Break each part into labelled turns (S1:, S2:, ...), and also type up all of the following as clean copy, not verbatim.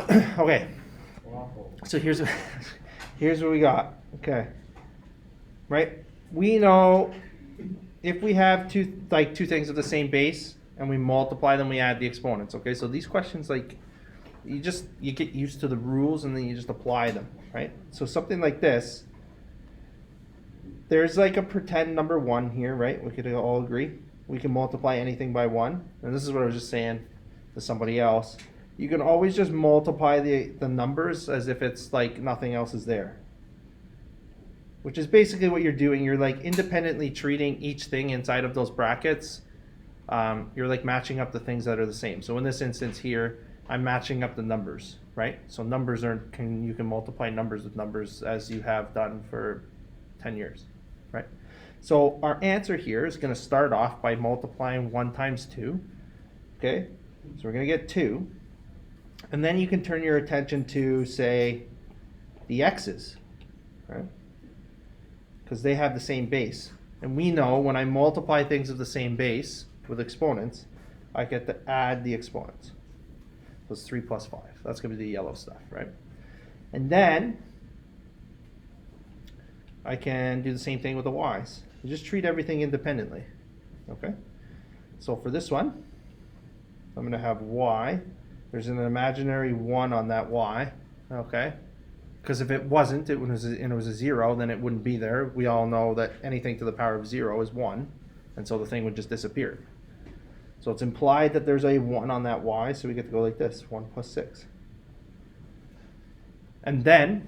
S1: Okay, so here's here's what we got. Okay, right? We know if we have two things of the same base and we multiply them, we add the exponents. Okay, so these questions, like, you get used to the rules and then you just apply them, right? So something like this, there's like a pretend number 1 here, right? We could all agree we can multiply anything by 1, and this is what I was just saying to somebody else. You can always just multiply the numbers as if it's like nothing else is there, which is basically what you're doing. You're like independently treating each thing inside of those brackets. You're like matching up the things that are the same. So in this instance here, I'm matching up the numbers, right? So numbers you can multiply numbers with numbers as you have done for 10 years, right? So our answer here is going to start off by multiplying 1 times 2, okay? So we're going to get 2. And then you can turn your attention to, say, the x's, right? Because they have the same base. And we know when I multiply things of the same base with exponents, I get to add the exponents. So it's 3 plus 5. That's going to be the yellow stuff, right? And then I can do the same thing with the y's. You just treat everything independently, okay? So for this one, I'm going to have y. There's an imaginary 1 on that y, okay? Because if it wasn't, it was a 0, then it wouldn't be there. We all know that anything to the power of 0 is 1, and so the thing would just disappear. So it's implied that there's a 1 on that y, so we get to go like this, 1 plus 6. And then,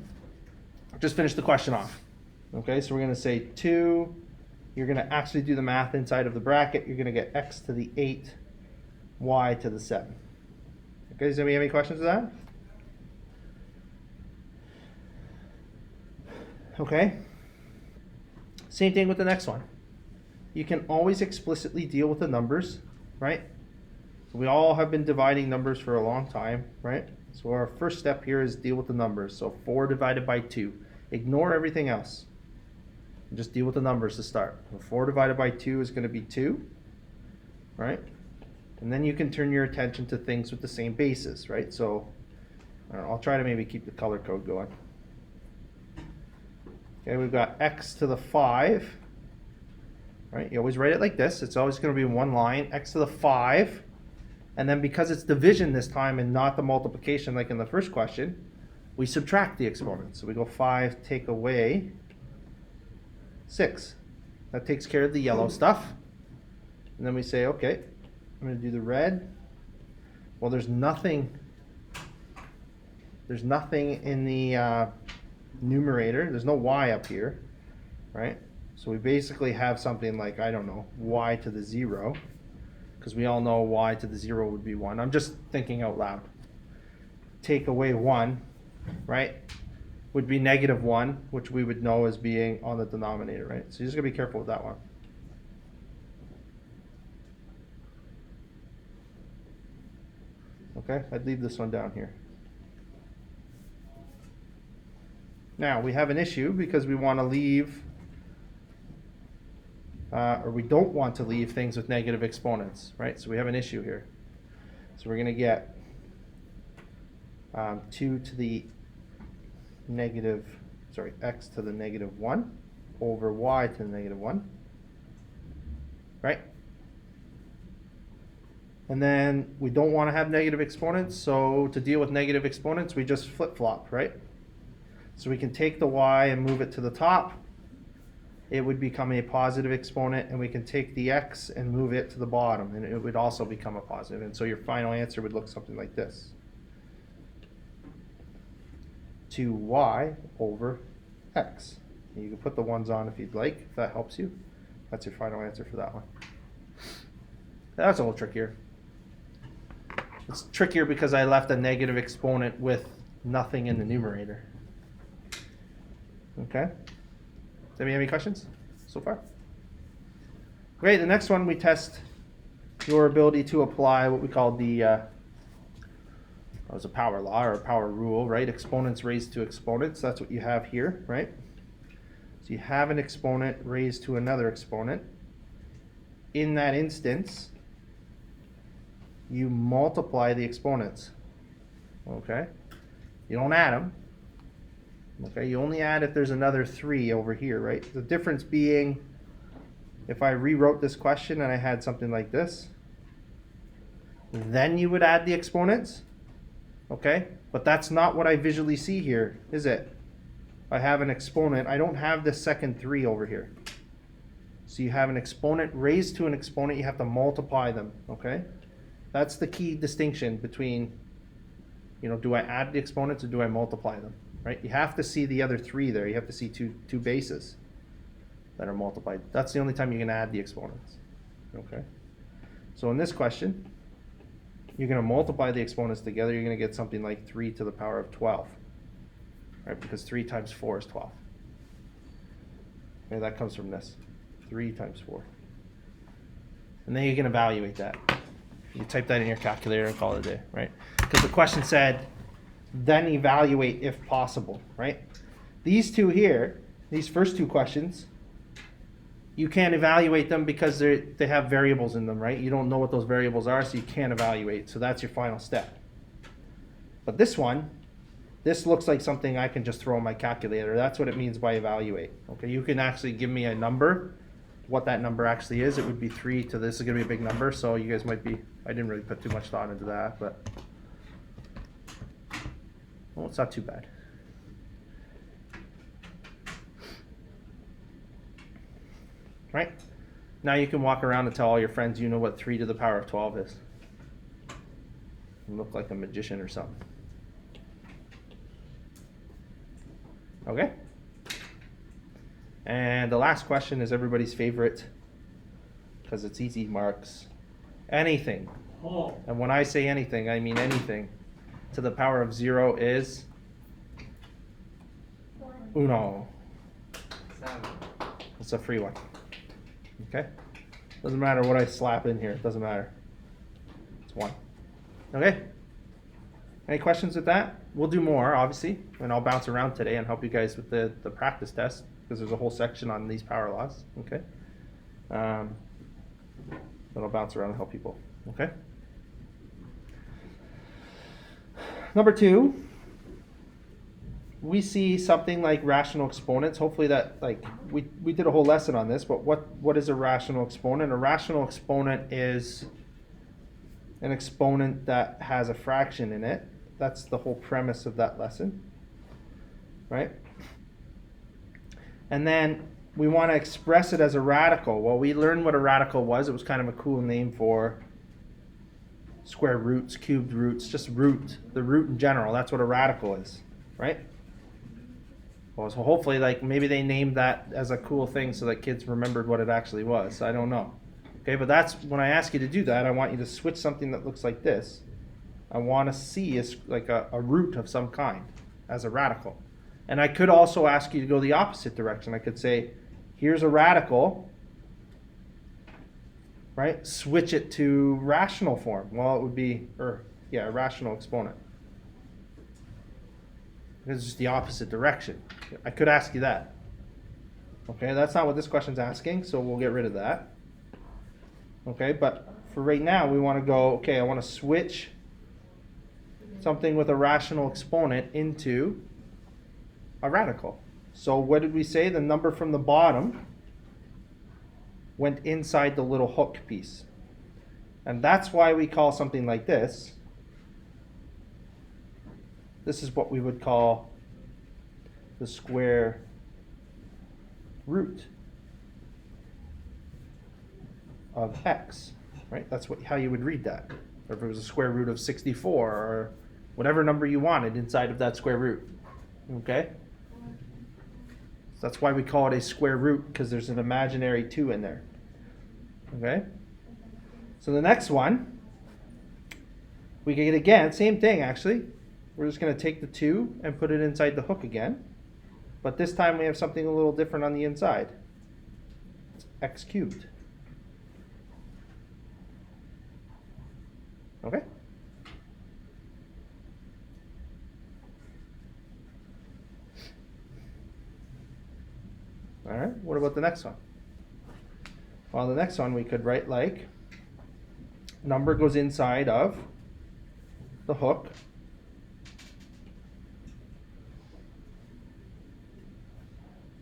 S1: just finish the question off. Okay, so we're going to say 2, you're going to actually do the math inside of the bracket. You're going to get x to the 8, y to the 7. Okay, does anybody have any questions with that? Okay, same thing with the next one. You can always explicitly deal with the numbers, right? We all have been dividing numbers for a long time, right? So our first step here is deal with the numbers. So 4 divided by 2. Ignore everything else. And just deal with the numbers to start. So 4 divided by 2 is going to be 2, right? And then you can turn your attention to things with the same bases, right? So I'll try to maybe keep the color code going. Okay, we've got x to the 5, right? You always write it like this. It's always going to be one line, x to the 5. And then because it's division this time and not the multiplication like in the first question, we subtract the exponent. So we go 5 take away 6. That takes care of the yellow stuff. And then we say, okay, I'm going to do the red. Well, there's nothing in the numerator. There's no y up here, right? So we basically have something like, I don't know, y to the 0, because we all know y to the 0 would be 1. I'm just thinking out loud. Take away 1, right, would be negative 1, which we would know as being on the denominator, right? So you're just going to be careful with that one. Okay, I'd leave this one down here. Now, we have an issue because we want to leave, or we don't want to leave things with negative exponents, right? So we have an issue here. So we're going to get 2 to the negative, x to the negative 1 over y to the negative 1, right? And then we don't want to have negative exponents, so to deal with negative exponents, we just flip-flop, right? So we can take the y and move it to the top. It would become a positive exponent, and we can take the x and move it to the bottom, and it would also become a positive. And so your final answer would look something like this. 2y over x. And you can put the ones on if you'd like, if that helps you. That's your final answer for that one. That's a little trickier. It's trickier because I left a negative exponent with nothing in the numerator. Okay? Does anybody have any questions so far? Great, the next one we test your ability to apply what we call the as a power law or a power rule, right? Exponents raised to exponents. That's what you have here, right? So you have an exponent raised to another exponent. In that instance, you multiply the exponents. okay? You don't add them, okay? You only add if there's another 3 over here, right? The difference being, if I rewrote this question and I had something like this, then you would add the exponents, okay? But that's not what I visually see here, is it? I have an exponent. I don't have the second 3 over here. So you have an exponent raised to an exponent. You have to multiply them, okay? That's the key distinction between, do I add the exponents or do I multiply them, right? You have to see the other 3 there. You have to see two bases that are multiplied. That's the only time you can add the exponents, okay? So in this question, you're going to multiply the exponents together. You're going to get something like 3 to the power of 12. Right, because 3 times 4 is 12. Okay, that comes from this. 3 times 4. And then you can evaluate that. You type that in your calculator and call it a day, right? Because the question said, then evaluate if possible, right? These two here, these first 2 questions, you can't evaluate them because they have variables in them, right? You don't know what those variables are, so you can't evaluate. So that's your final step. But this one, this looks like something I can just throw in my calculator. That's what it means by evaluate. Okay, you can actually give me a number, what that number actually is. It would be 3 to this is going to be a big number, so you guys might be, I didn't really put too much thought into that, but well, it's not too bad. Right? Now you can walk around and tell all your friends you know what 3 to the power of 12 is. You look like a magician or something. Okay? And the last question is everybody's favorite because it's easy, Marks. Anything.
S2: Oh.
S1: And when I say anything, I mean anything to the power of 0 is uno.
S2: 7.
S1: It's a free one. Okay? Doesn't matter what I slap in here. It doesn't matter. It's 1. Okay? Any questions with that? We'll do more, obviously, and I'll bounce around today and help you guys with the practice test because there's a whole section on these power laws, okay? But I'll bounce around and help people, okay? Number 2, we see something like rational exponents. Hopefully that, we did a whole lesson on this, but what is a rational exponent? A rational exponent is an exponent that has a fraction in it. That's the whole premise of that lesson, right? And then we want to express it as a radical. Well, we learned what a radical was. It was kind of a cool name for square roots, cubed roots, just root, the root in general. That's what a radical is, right? Well, so hopefully, maybe they named that as a cool thing so that kids remembered what it actually was. I don't know. Okay, but that's when I ask you to do that, I want you to switch something that looks like this. I want to see a root of some kind as a radical. And I could also ask you to go the opposite direction. I could say, here's a radical, right? Switch it to rational form. Well, it would be, a rational exponent. It's just the opposite direction. I could ask you that. Okay, that's not what this question's asking, so we'll get rid of that. Okay, but for right now, we want to go, okay, I want to switch something with a rational exponent into a radical. So what did we say? The number from the bottom went inside the little hook piece. And that's why we call something like this. This is what we would call the square root of x, right? That's how you would read that. Or if it was a square root of 64 or whatever number you wanted inside of that square root, okay? So that's why we call it a square root, because there's an imaginary 2 in there, okay? So the next one, we get again, same thing actually. We're just going to take the 2 and put it inside the hook again. But this time we have something a little different on the inside. It's x cubed. Okay? All right, what about the next one? Well, the next one we could write number goes inside of the hook,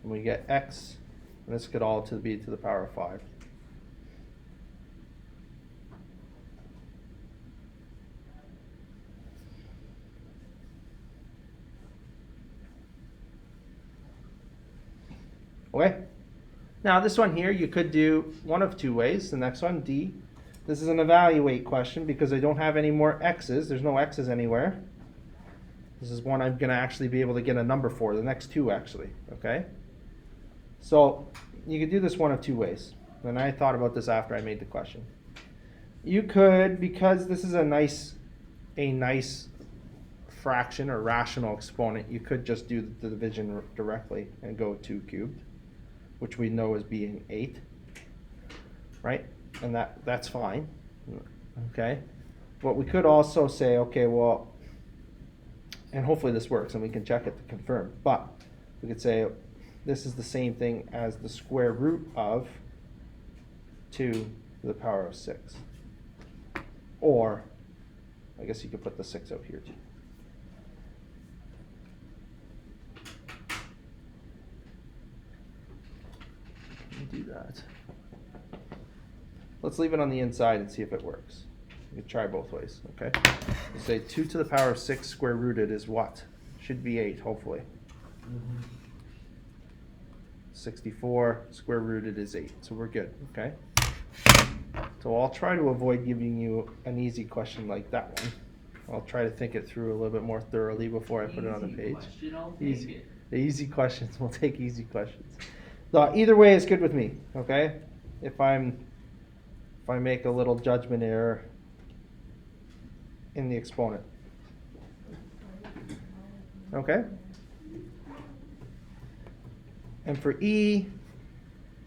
S1: and we get x, and this could all be to the power of 5. Okay. Now this one here, you could do one of two ways. The next one, D. This is an evaluate question because I don't have any more x's. There's no x's anywhere. This is one I'm going to actually be able to get a number for, the next two actually, okay? So you could do this one of two ways. And I thought about this after I made the question. You could, because this is a nice fraction or rational exponent, you could just do the division directly and go 2 cubed, which we know as being 8, right? And that's fine, okay? But we could also say, okay, well, and hopefully this works and we can check it to confirm, but we could say this is the same thing as the square root of 2 to the power of 6. Or, I guess you could put the 6 out here too. Do that. Let's leave it on the inside and see if it works. You can try both ways, okay? We'll say 2 to the power of 6 square rooted is what? Should be 8, hopefully. 64 square rooted is 8, so we're good, okay? So I'll try to avoid giving you an easy question like that one. I'll try to think it through a little bit more thoroughly before I put it on the page. Easy. The easy questions, we'll take easy questions. So either way is good with me, okay? If I make a little judgment error in the exponent. Okay? And for E,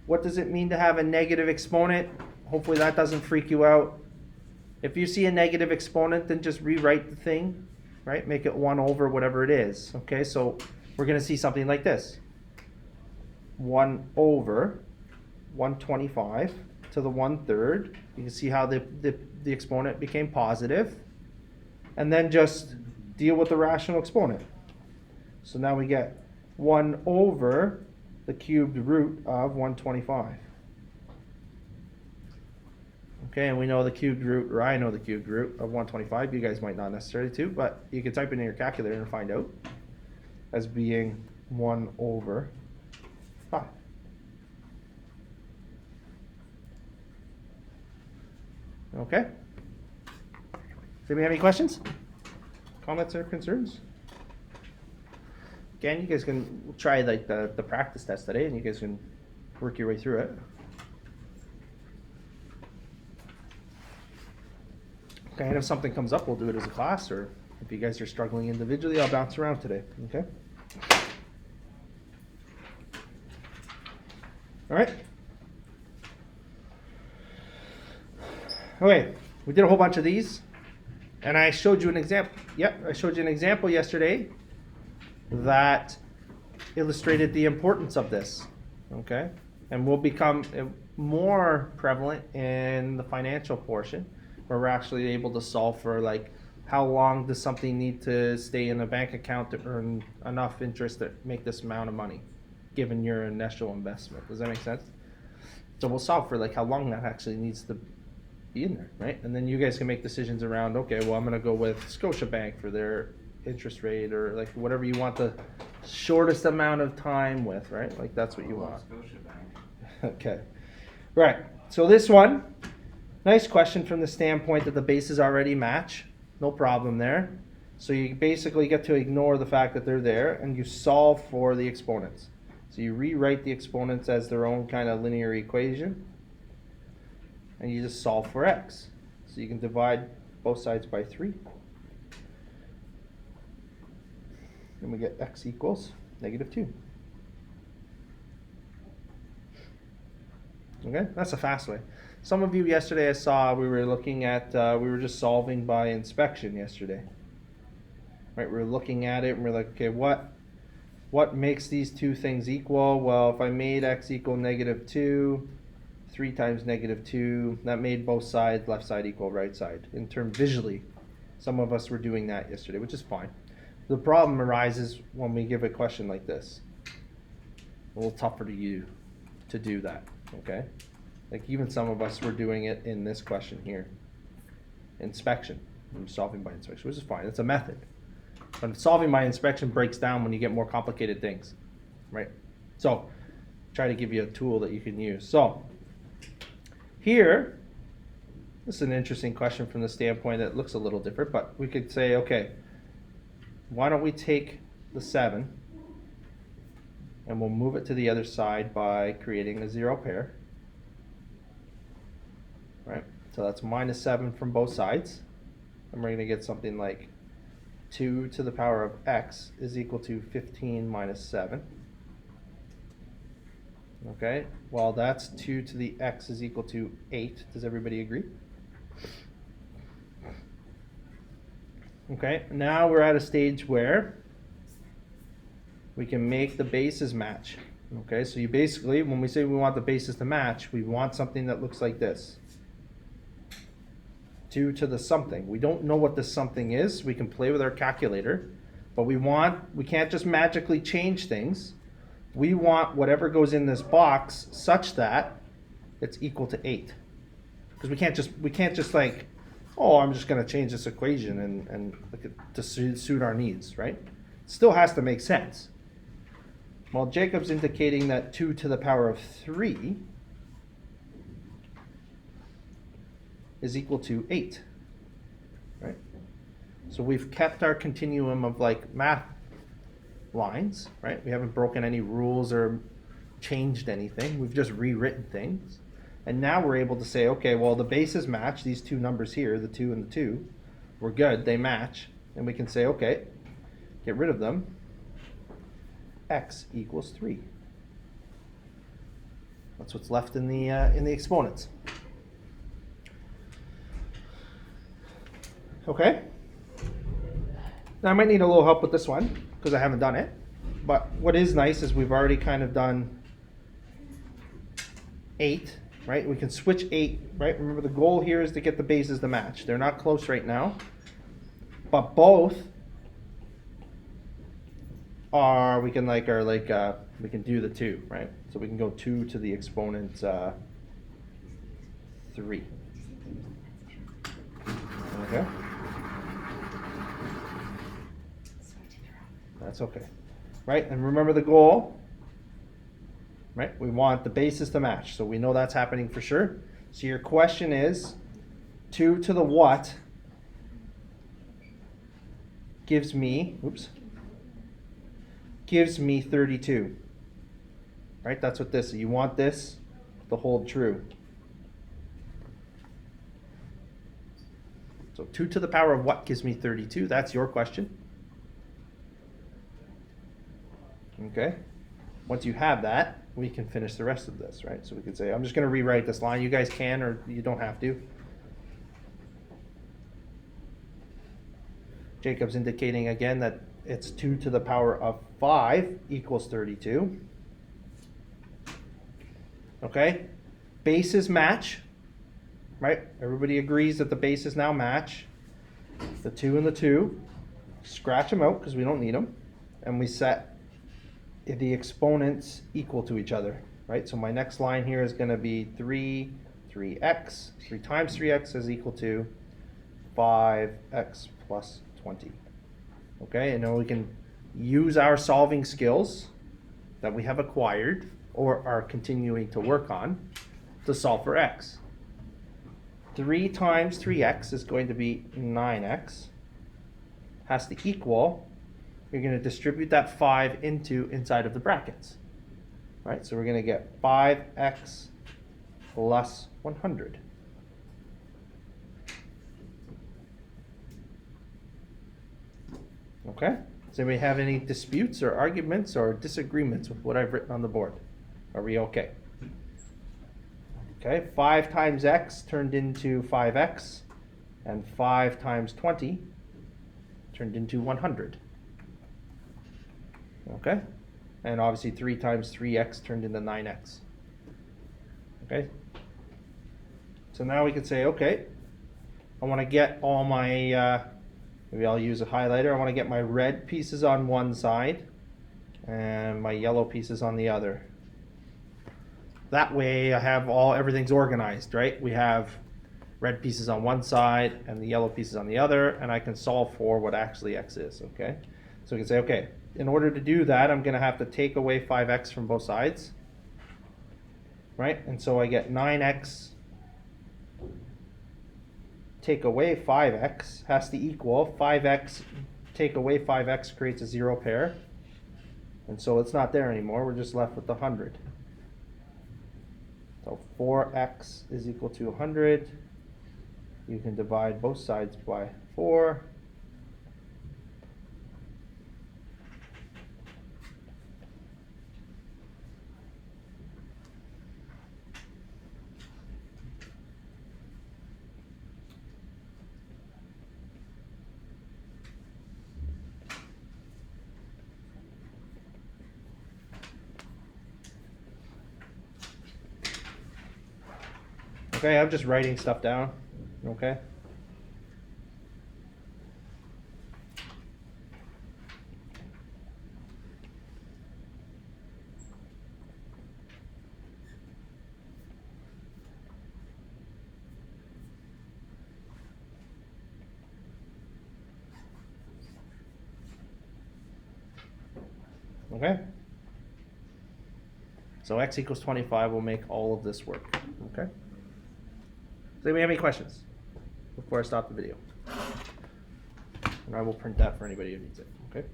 S1: what does it mean to have a negative exponent? Hopefully that doesn't freak you out. If you see a negative exponent, then just rewrite the thing, right? Make it 1 over whatever it is. Okay, so we're going to see something like this. 1 over 125 to the 1/3. You can see how the exponent became positive. And then just deal with the rational exponent. So now we get 1 over the cubed root of 125. Okay, and we know the cubed root, or I know the cubed root of 125. You guys might not necessarily too, but you can type it in your calculator and find out as being 1 over 5. Okay? Does anybody have any questions? Comments or concerns? Again, you guys can try like the practice test today and you guys can work your way through it. Okay, and if something comes up, we'll do it as a class, or if you guys are struggling individually, I'll bounce around today, okay? All right. Okay, we did a whole bunch of these, and I showed you an example. Yep, I showed you an example yesterday that illustrated the importance of this, okay? And will become more prevalent in the financial portion, where we're actually able to solve for like how long does something need to stay in a bank account to earn enough interest to make this amount of money, given your initial investment. Does that make sense? So we'll solve for like how long that actually needs to be in there, right? And then you guys can make decisions around, okay, well, I'm going to go with Scotiabank for their interest rate, or like whatever you want the shortest amount of time with, right? Like that's what you want. Scotiabank. Okay. Right. So this one, nice question from the standpoint that the bases already match. No problem there. So you basically get to ignore the fact that they're there and you solve for the exponents. So you rewrite the exponents as their own kind of linear equation and you just solve for x. So you can divide both sides by 3. And we get x equals -2. Okay, that's a fast way. Some of you yesterday I saw we were looking at, we were just solving by inspection yesterday. Right, we were looking at it and we're like, okay, what makes these two things equal? Well, if I made x equal -2, 3 times -2, that made both sides, left side equal right side. In term visually, some of us were doing that yesterday, which is fine. The problem arises when we give a question like this. a little tougher to do that, okay? Like even some of us were doing it in this question here. Inspection, I'm solving by inspection, which is fine, it's a method. But solving by inspection breaks down when you get more complicated things, right? So, try to give you a tool that you can use. So, here, this is an interesting question from the standpoint that it looks a little different, but we could say, okay, why don't we take the 7 and we'll move it to the other side by creating a 0 pair, right? So that's minus 7 from both sides, and we're going to get something like 2 to the power of x is equal to 15 minus 7. Okay, well that's 2 to the x is equal to 8. Does everybody agree? Okay, now we're at a stage where we can make the bases match. Okay, so you basically, when we say we want the bases to match, we want something that looks like this. 2 to the something. We don't know what this something is. We can play with our calculator, but we can't just magically change things. We want whatever goes in this box such that it's equal to 8. Because we can't just like, oh, I'm just going to change this equation and to suit our needs, right? It still has to make sense. Well, Jacob's indicating that 2 to the power of 3 is equal to 8, right? So we've kept our continuum of like math lines, right? We haven't broken any rules or changed anything. We've just rewritten things. And now we're able to say, okay, well, the bases match, these two numbers here, the 2 and the 2, we're good, they match. And we can say, okay, get rid of them. X equals 3. That's what's left in the exponents. Okay. Now I might need a little help with this one because I haven't done it. But what is nice is we've already kind of done 8, right? We can switch 8, right? Remember the goal here is to get the bases to match. They're not close right now, but both are, we can we can do the 2, right? So we can go 2 to the exponent 3. Okay. That's okay. Right? And remember the goal, right? We want the bases to match. So we know that's happening for sure. So your question is 2 to the what gives me 32. Right? That's what this is. You want this to hold true. So 2 to the power of what gives me 32? That's your question. Okay. Once you have that, we can finish the rest of this, right? So we could say, I'm just going to rewrite this line. You guys can, or you don't have to. Jacob's indicating again that it's 2 to the power of 5 equals 32. Okay. Bases match, right? Everybody agrees that the bases now match. The 2 and the 2. Scratch them out because we don't need them. And we set the exponents equal to each other, right? So my next line here is going to be 3x. 3 times 3x is equal to 5x plus 20. Okay, and now we can use our solving skills that we have acquired or are continuing to work on to solve for x. 3 times 3x is going to be 9x. Has to equal, you're going to distribute that 5 inside of the brackets. Right, so we're going to get 5x plus 100. Okay, does anybody have any disputes or arguments or disagreements with what I've written on the board? Are we okay? Okay, 5 times x turned into 5x, and 5 times 20 turned into 100. Okay, and obviously 3 times 3x turned into 9x. Okay, so now we can say, okay, I want to get all my, maybe I'll use a highlighter, I want to get my red pieces on one side and my yellow piece is on the other. That way I have everything's organized, right? We have red pieces on one side and the yellow pieces on the other, and I can solve for what actually x is, okay? So we can say, okay, in order to do that, I'm gonna have to take away 5x from both sides, right? And so I get 9x take away 5x has to equal 5x take away 5x creates a 0 pair. And so it's not there anymore, we're just left with the 100. So 4x is equal to 100. You can divide both sides by 4. Okay, I'm just writing stuff down, okay? Okay? So x equals 25 will make all of this work, okay? Does anybody have any questions before I stop the video? And I will print that for anybody who needs it, okay?